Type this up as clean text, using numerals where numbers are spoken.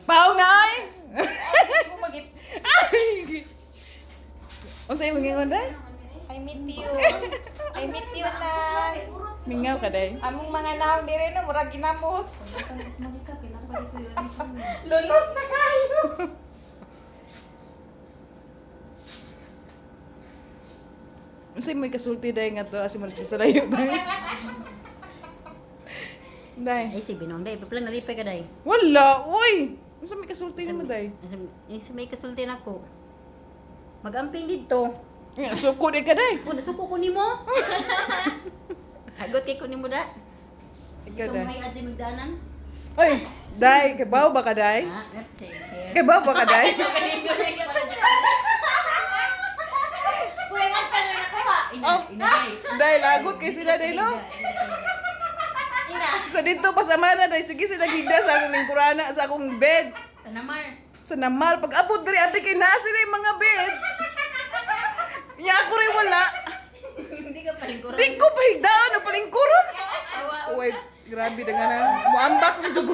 Pao na ay! Ay, mo magit. Ay! O sa'yo mangingon day? I meet you. I meet you lang. Mingaw ka day? Among mga naong dire no, murag ginamos. Lunos na kayo. O sa'yo may kasulti day nga to, asi mo sa layo day. Day. Ay, si Binong, day. Papalang nalipay ka, day. Wala! Uy! O sa'yo may kasulti mo day? Isa may kasulti na ko. Mag-amping dito. Suko di ka day? Kung nasuko ko ni mo. Agot kay ko ni mo, da. Ikaw Ikaw day. may adsi magdanan. Ay! Day! Kabaw ba ka day? Ha? Share. Kabaw ba ka day? Uy, ang tanong na ko ba? Ina, Oh. ina, day. Day, lagot kay sila day no? Ina. Sa dito pasama na day, sige sila gigda sa akong lingkurana sa akong bed. Tanamar. Sa namal, pag abot diri abi kay naa sila yung mga bed. Nya ako rin wala. Hindi ka palingkuran. Di ko pa higdaan o palingkuron. Awa. Uy, grabe na nga na. Muambak na jugo.